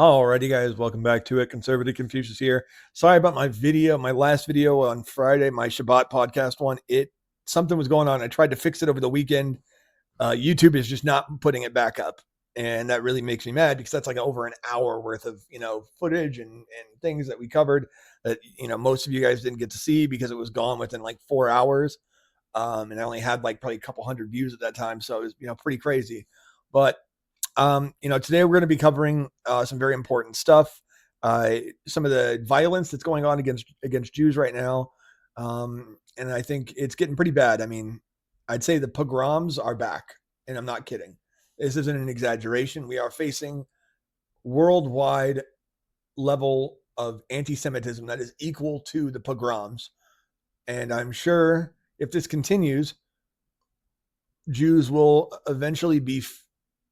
Alrighty, guys, welcome back to it. Conservative Confucius here. Sorry about my last video on Friday, my Shabbat podcast one. Something was going on. I tried to fix it over the weekend. YouTube is just not putting it back up, and that really makes me mad because that's like over an hour worth of footage and things that we covered that most of you guys didn't get to see because it was gone within like 4 hours, and I only had like probably a couple hundred views at that time, so it was pretty crazy, but. Today we're going to be covering some very important stuff. Some of the violence that's going on against Jews right now. And I think it's getting pretty bad. I mean, I'd say the pogroms are back, and I'm not kidding. This isn't an exaggeration. We are facing worldwide level of anti-Semitism that is equal to the pogroms. And I'm sure if this continues, Jews will eventually be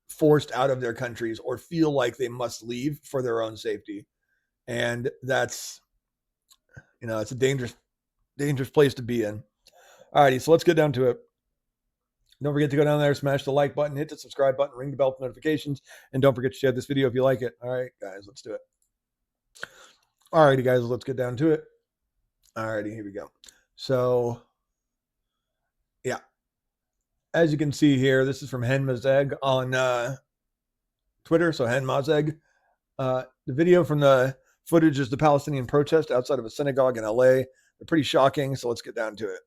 forced out of their countries or feel like they must leave for their own safety. And that's, it's a dangerous place to be in. Alrighty, so let's get down to it. Don't forget to go down there, smash the like button, hit the subscribe button, ring the bell for notifications, and don't forget to share this video if you like it. All right, guys, let's do it. Alrighty, guys, let's get down to it. Alrighty, here we go. So, yeah. As you can see here, this is from Hen Mazeg on Twitter. So Hen Mazeg. The video from the footage is the Palestinian protest outside of a synagogue in LA. They're pretty shocking. So let's get down to it.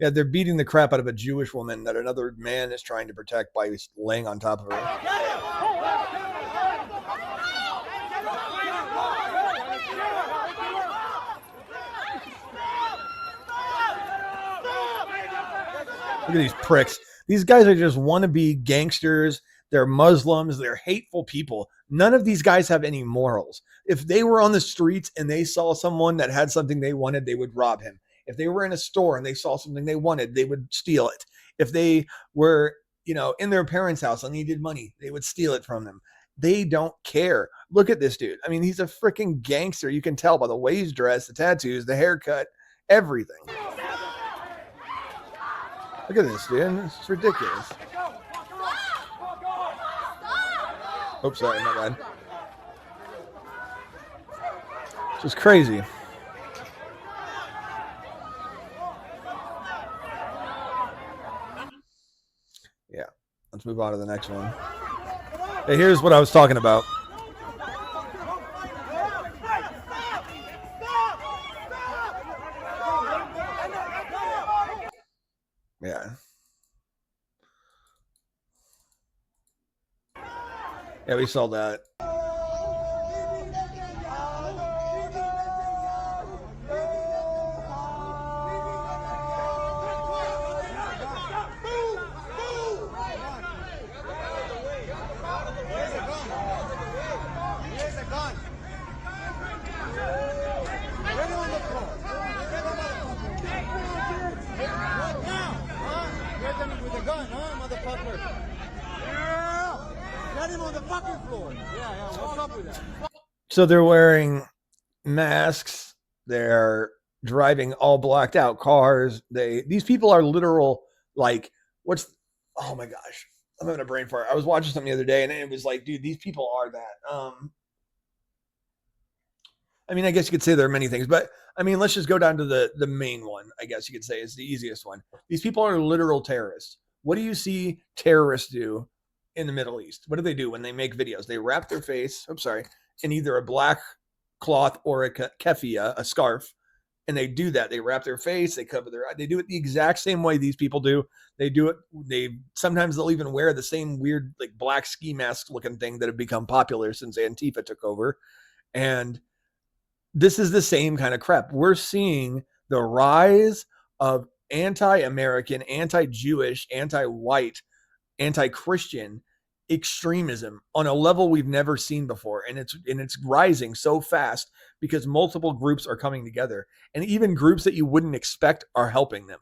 Yeah, they're beating the crap out of a Jewish woman that another man is trying to protect by laying on top of her. Look at these pricks. These guys are just wannabe gangsters. They're Muslims. They're hateful people. None of these guys have any morals. If they were on the streets and they saw someone that had something they wanted, they would rob him. If they were in a store and they saw something they wanted, they would steal it. If they were, in their parents' house and needed money, they would steal it from them. They don't care. Look at this dude. I mean, he's a freaking gangster. You can tell by the way he's dressed, the tattoos, the haircut, everything. Look at this, dude. It's ridiculous. Oops, sorry, my bad. It's just crazy. Yeah, let's move on to the next one. Hey, here's what I was talking about. Yeah. Yeah, we saw that. So they're wearing masks. They're driving all blacked out cars. These people are literal, like, oh my gosh, I'm having a brain fart. I was watching something the other day and it was like, dude, these people are that. I mean, I guess you could say there are many things, but I mean, let's just go down to the main one, I guess you could say is the easiest one. These people are literal terrorists. What do you see terrorists do in the Middle East? What do they do when they make videos? They wrap their face, in either a black cloth or a keffiyeh, a scarf. And they do that. They wrap their face, they cover their eye. They do it the exact same way these people do. They do it. Sometimes they'll even wear the same weird, like, black ski mask looking thing that have become popular since Antifa took over. And this is the same kind of crap. We're seeing the rise of anti-American, anti-Jewish, anti-white, anti-Christian extremism on a level we've never seen before, and it's rising so fast because multiple groups are coming together, and even groups that you wouldn't expect are helping them.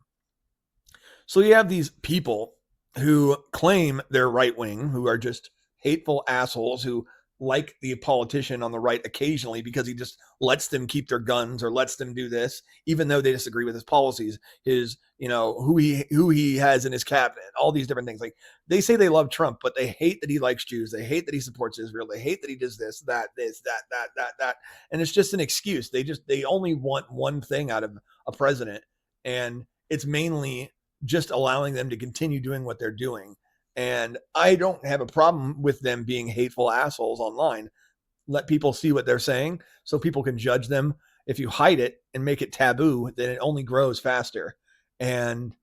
So you have these people who claim they're right wing, who are just hateful assholes who like the politician on the right occasionally because he just lets them keep their guns or lets them do this, even though they disagree with his policies, his, who he has in his cabinet, all these different things. Like, they say they love Trump, but they hate that he likes Jews. They hate that he supports Israel. They hate that he does this, that, that. And it's just an excuse. They only want one thing out of a president. And it's mainly just allowing them to continue doing what they're doing. And I don't have a problem with them being hateful assholes online. Let people see what they're saying so people can judge them. If you hide it and make it taboo, then it only grows faster. And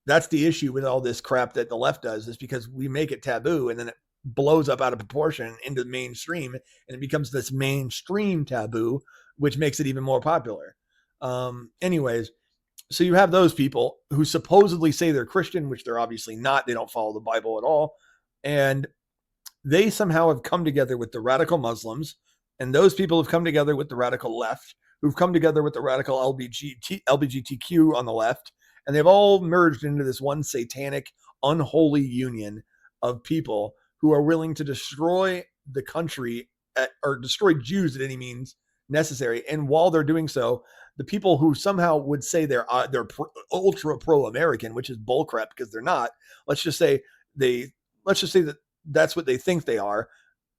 that's the issue with all this crap that the left does, is because we make it taboo and then it blows up out of proportion into the mainstream, and it becomes this mainstream taboo, which makes it even more popular. Anyways, so you have those people who supposedly say they're Christian, which they're obviously not. They don't follow the Bible at all. And they somehow have come together with the radical Muslims. And those people have come together with the radical left, who've come together with the radical LGBTQ on the left. And they've all merged into this one satanic, unholy union of people who are willing to destroy the country or destroy Jews at any means necessary. And while they're doing so, the people who somehow would say they're ultra pro-American, which is bullcrap because they're not. Let's just say that that's what they think they are.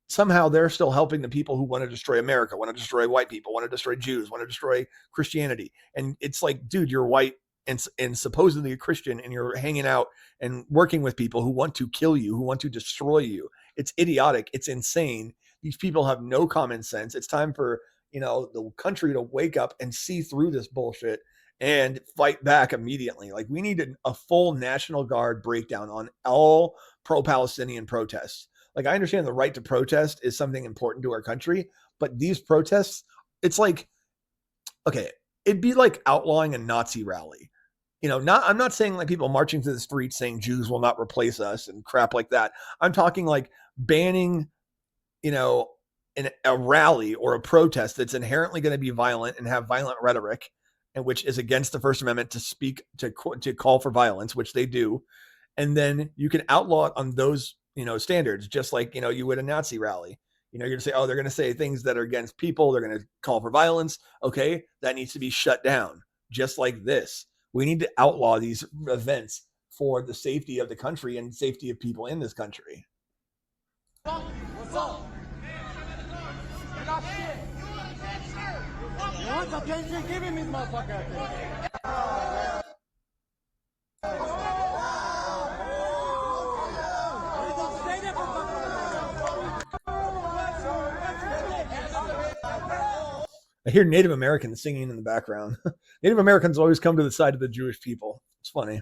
Somehow they're still helping the people who want to destroy America, want to destroy white people, want to destroy Jews, want to destroy Christianity. And it's like, dude, you're white and supposedly a Christian, and you're hanging out and working with people who want to kill you, who want to destroy you. It's idiotic. It's insane. These people have no common sense. It's time for the country to wake up and see through this bullshit and fight back immediately. Like, we need a full National Guard breakdown on all pro-Palestinian protests. Like, I understand the right to protest is something important to our country, but these protests, it's like, okay, it'd be like outlawing a Nazi rally. I'm not saying like people marching through the streets saying Jews will not replace us and crap like that. I'm talking like banning, a rally or a protest that's inherently going to be violent and have violent rhetoric, and which is against the First Amendment to speak, to call for violence, which they do. And then you can outlaw it on those, standards, just like, you would a Nazi rally. You're going to say, oh, they're going to say things that are against people. They're going to call for violence. Okay, that needs to be shut down. Just like this. We need to outlaw these events for the safety of the country and safety of people in this country. What's up? Shit. You want some attention? Give him his motherfucker. I hear Native Americans singing in the background. Native Americans always come to the side of the Jewish people. It's funny.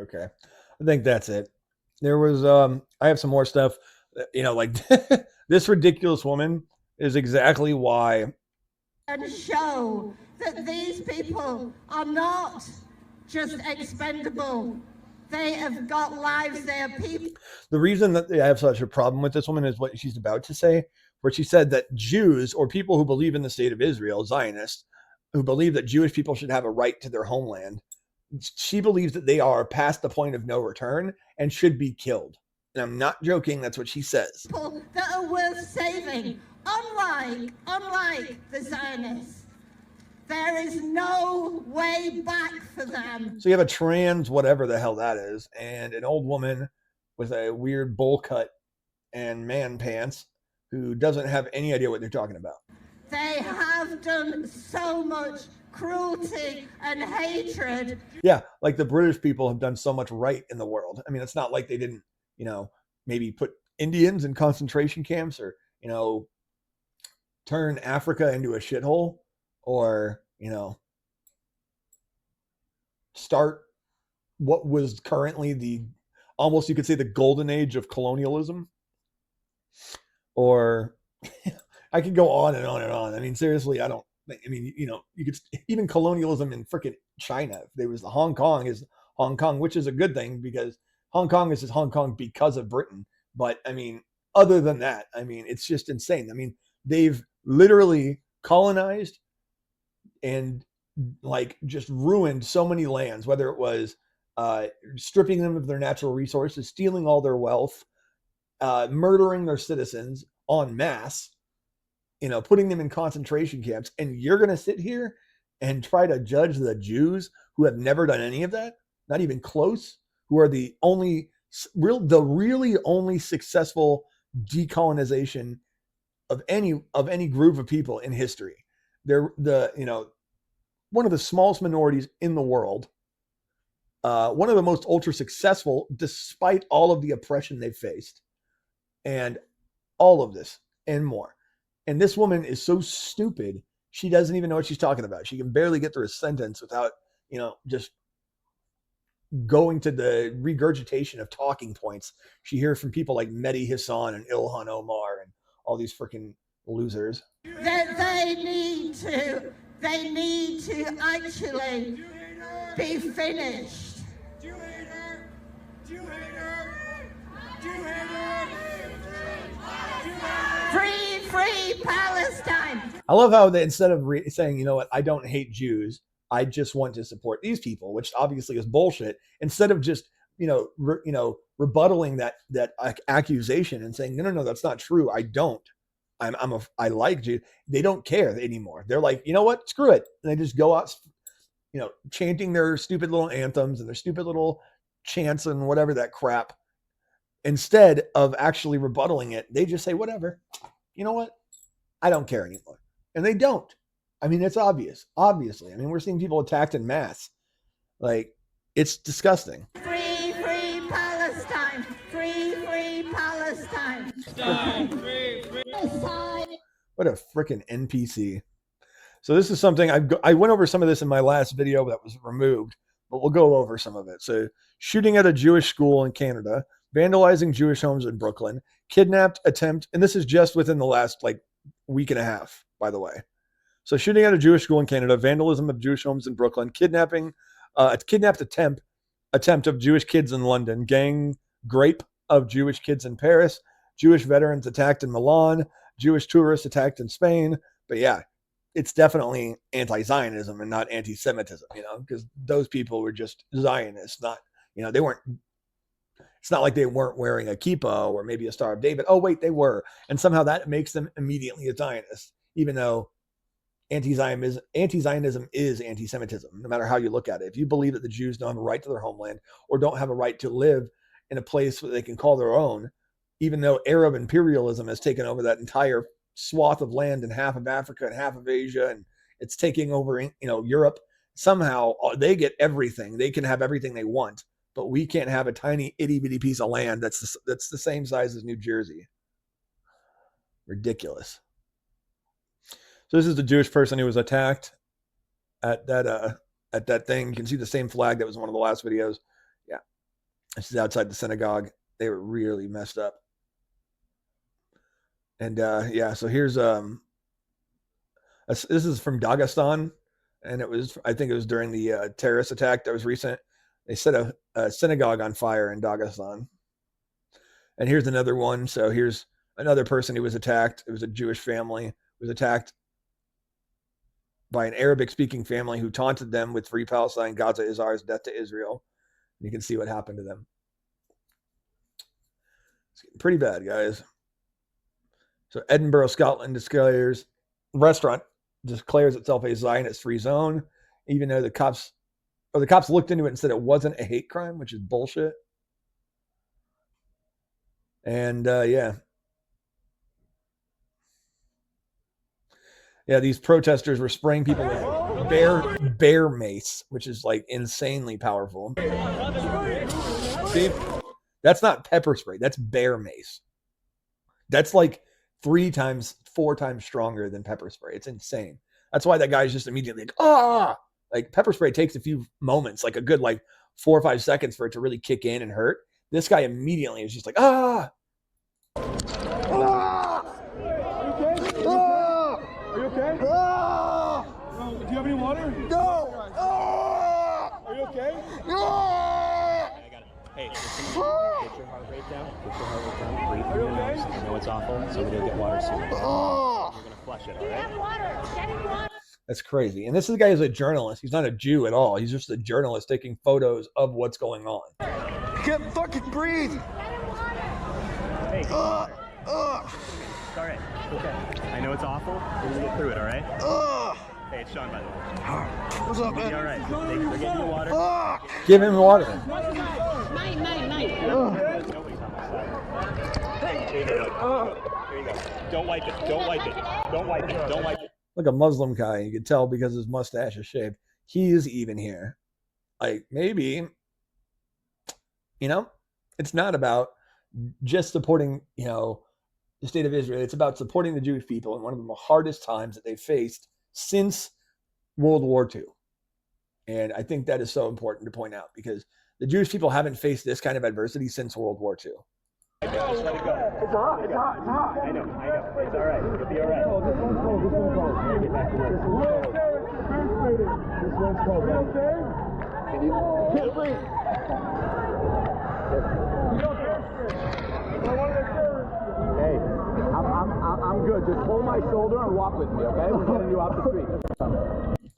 Okay. I think that's it. There was, I have some more stuff, like this ridiculous woman is exactly why. And show that these people are not just expendable. They have got lives. They are people. The reason that I have such a problem with this woman is what she's about to say, where she said that Jews, or people who believe in the state of Israel, Zionists, who believe that Jewish people should have a right to their homeland, she believes that they are past the point of no return and should be killed. And I'm not joking. That's what she says. People that are worth saving, unlike the Zionists. There is no way back for them. So you have a trans, whatever the hell that is, and an old woman with a weird bowl cut and man pants who doesn't have any idea what they're talking about. They have done so much cruelty and hatred. Yeah, like the British people have done so much right in the world. I mean, it's not like they didn't, maybe put Indians in concentration camps or, turn Africa into a shithole or, start what was currently the almost, you could say, the golden age of colonialism. Or I could go on and on and on. I mean, seriously, you could even colonialism in freaking China. There was the Hong Kong, which is a good thing because Hong Kong is just Hong Kong because of Britain. But I mean, other than that, I mean, it's just insane. I mean, they've literally colonized and like just ruined so many lands, whether it was stripping them of their natural resources, stealing all their wealth, murdering their citizens en masse, putting them in concentration camps. And you're going to sit here and try to judge the Jews who have never done any of that, not even close, who are the really only successful decolonization of any group of people in history. They're one of the smallest minorities in the world, one of the most ultra successful despite all of the oppression they've faced, and all of this and more. And this woman is so stupid, she doesn't even know what she's talking about. She can barely get through a sentence without, just going to the regurgitation of talking points she hears from people like Mehdi Hassan and Ilhan Omar and all these freaking losers. That they need to actually be finished. Jew hater! Jew hater! Jew hater! Free Palestine. I love how they, instead of saying, I don't hate Jews, I just want to support these people, which obviously is bullshit. Instead of just, rebuttaling that accusation and saying, no, that's not true. I don't. I like Jews. They don't care anymore. They're like, you know what? Screw it. And they just go out, chanting their stupid little anthems and their stupid little chants and whatever that crap. Instead of actually rebuttaling it, they just say, whatever. You know what? I don't care anymore. And they don't. I mean, it's obvious. Obviously. I mean, we're seeing people attacked in mass. Like, it's disgusting. Free Palestine. Free Palestine. Free. What a freaking NPC. So this is something I went over some of this in my last video that was removed, but we'll go over some of it. So shooting at a Jewish school in Canada, vandalizing Jewish homes in Brooklyn, kidnapped attempt, and this is just within the last week and a half, by the way. So shooting at a Jewish school in Canada, vandalism of Jewish homes in Brooklyn, kidnapped attempt of Jewish kids in London, gang rape of Jewish kids in Paris, Jewish veterans attacked in Milan, Jewish tourists attacked in Spain. But yeah, it's definitely anti-Zionism and not anti-Semitism, because those people were just Zionists, not, they weren't. It's not like they weren't wearing a kippah or maybe a Star of David. Oh, wait, they were. And somehow that makes them immediately a Zionist, even though anti-Zionism is anti-Semitism, no matter how you look at it. If you believe that the Jews don't have a right to their homeland or don't have a right to live in a place that they can call their own, even though Arab imperialism has taken over that entire swath of land and half of Africa and half of Asia, and it's taking over, Europe, somehow they get everything. They can have everything they want. But we can't have a tiny itty bitty piece of land that's the same size as New Jersey. Ridiculous. So this is the Jewish person who was attacked at that thing. You can see the same flag that was in one of the last videos. Yeah, this is outside the synagogue. They were really messed up. And yeah, so here's this is from Dagestan, and I think it was during the terrorist attack that was recent. They set a synagogue on fire in Dagestan. And here's another one. So here's another person who was attacked. It was a Jewish family who was attacked by an Arabic-speaking family who taunted them with Free Palestine, Gaza is ours, death to Israel. And you can see what happened to them. It's getting pretty bad, guys. So Edinburgh, Scotland restaurant declares itself a Zionist-free zone, even though the cops looked into it and said it wasn't a hate crime, which is bullshit. And yeah, these protesters were spraying people with bear mace, which is like insanely powerful. See, that's not pepper spray. That's bear mace. That's like 3 times, 4 times stronger than pepper spray. It's insane. That's why that guy's just immediately like, ah, like pepper spray takes a few moments, like a good like 4 or 5 seconds for it to really kick in and hurt. This guy immediately is just like, ah. Ah! Are you okay? Ah! Do you have any water? No! Ah! Are you okay? Ah! I got it. Hey, get your heart rate down. Get your heart rate down. Breathe through your nose. I know it's awful. Somebody will get water soon. You're gonna flush it, all right? That's crazy. And this is a guy who's a journalist. He's not a Jew at all. He's just a journalist taking photos of what's going on. Can't fucking breathe! Hey, it's all right. Okay. I know it's awful. We're gonna get through it, all right? Hey, it's Sean, by the way. What's up, You'll be man? all right. They're getting you water. Give him water. Nobody's on my side. Here you go. Here you go. Don't wipe it. Don't wipe it. Don't wipe it. Don't wipe it. Like a Muslim guy, you can tell because his mustache is shaved. He's even here. Like maybe, you know, it's not about just supporting, you know, the state of Israel. It's about supporting the Jewish people in one of the hardest times that they've faced since World War II. And I think that is so important to point out because the Jewish people haven't faced this kind of adversity since World War II. Just let it go. It's hot, it's hot, it's hot. I know. It's all right. You'll be all right. Oh, this one's cold, this one's cold. Get back to work. This one's cold. You okay? Can you can't breathe? Hey, I'm good. Just hold my shoulder and walk with me, okay? We're getting you off the street.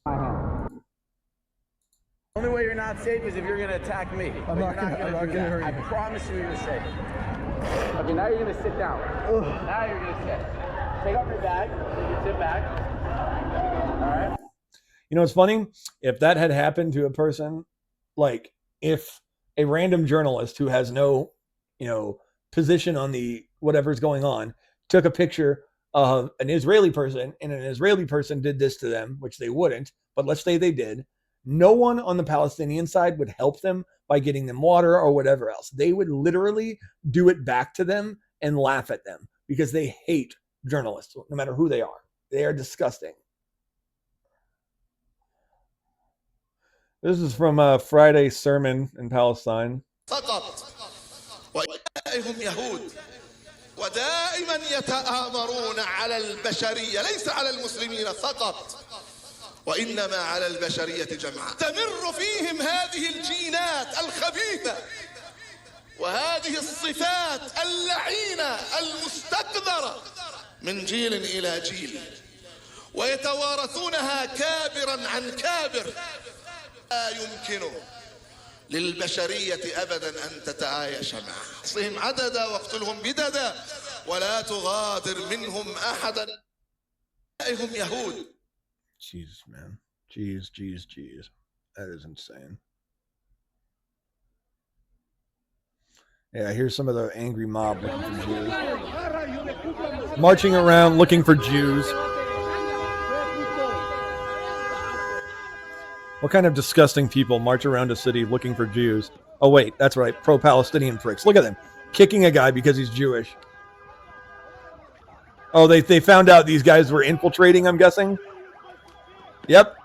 My hand. The only way you're not safe is if you're gonna attack me. I'm not gonna hurt you. I promise you, you're gonna safe. Okay, now you're gonna sit down. Now you're gonna sit. Take off your bag. You can sit back. All right. You know what's funny? If that had happened to a person, like if a random journalist who has no, you know, position on the whatever's going on took a picture of an Israeli person and an Israeli person did this to them, which they wouldn't, but let's say they did, no one on the Palestinian side would help them by getting them water or whatever else. They would literally do it back to them and laugh at them because they hate journalists, no matter who they are. They are disgusting. This is from a Friday sermon in Palestine. وهم يهود ودائما يتآمرون على البشرية ليس على المسلمين فقط وإنما على البشرية جمعاء تمر فيهم هذه الجينات الخبيثة وهذه الصفات اللعينة المستكبرة من جيل إلى جيل ويتوارثونها كابرا عن كابر لا يمكن للبشرية أبدا أن تتعايش معه احصهم عددا واقتلهم بددا ولا تغادر منهم أحدا هم يهود. Jesus, man. Jeez. That is insane. Yeah, here's some of the angry mob looking for Jews. Marching around looking for Jews. What kind of disgusting people march around a city looking for Jews? Oh, wait, that's right. Pro-Palestinian pricks. Look at them. Kicking a guy because he's Jewish. Oh, they found out these guys were infiltrating, I'm guessing? Yep.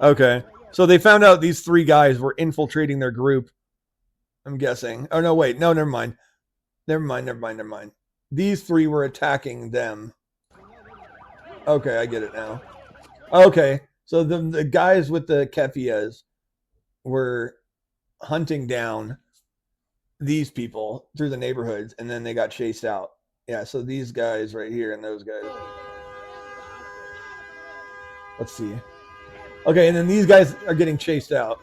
Okay. So they found out these 3 guys were infiltrating their group, I'm guessing. Oh, no, wait. No, never mind. Never mind. These 3 were attacking them. Okay, I get it now. Okay. So the guys with the kefias were hunting down these people through the neighborhoods, and then they got chased out. Yeah, so these guys right here and those guys. Let's see. Okay, and then these guys are getting chased out.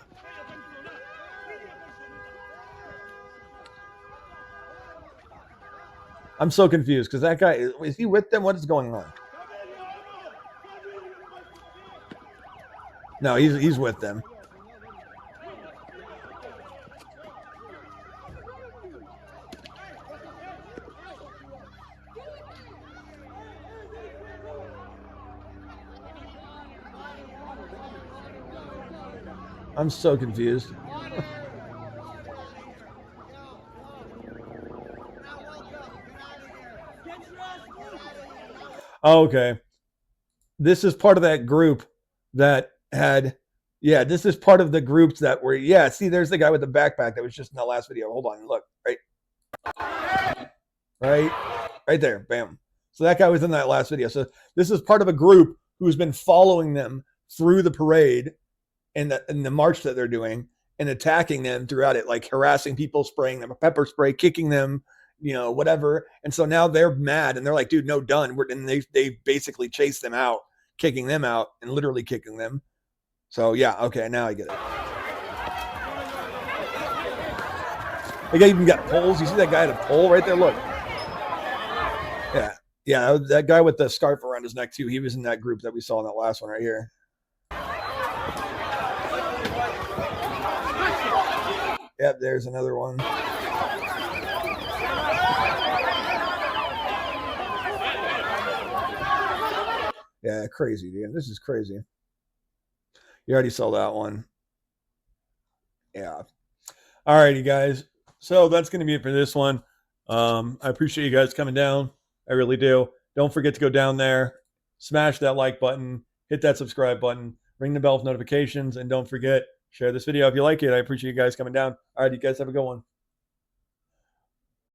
I'm so confused because that guy, is he with them? What is going on? No, he's with them. I'm so confused. Okay. This is part of that group that had, yeah, this is part of the groups that were, yeah, see, there's the guy with the backpack that was just in the last video. Hold on, look, right there, bam. So that guy was in that last video. So this is part of a group who's been following them through the parade and the march that they're doing and attacking them throughout it, like harassing people, spraying them with pepper spray, kicking them, you know, whatever. And so now they're mad and they're like, dude, no, done. And they basically chased them out, kicking them out and literally kicking them. So yeah, okay, now I get it. They even got poles. You see that guy at a pole right there? Look. Yeah, that guy with the scarf around his neck too. He was in that group that we saw in that last one right here. Yep, there's another one. Yeah, crazy, dude. This is crazy. You already saw that one. Yeah. All right, you guys. So that's going to be it for this one. I appreciate you guys coming down. I really do. Don't forget to go down there, smash that like button, hit that subscribe button, ring the bell for notifications, and don't forget, share this video if you like it. I appreciate you guys coming down. All right, you guys have a good one.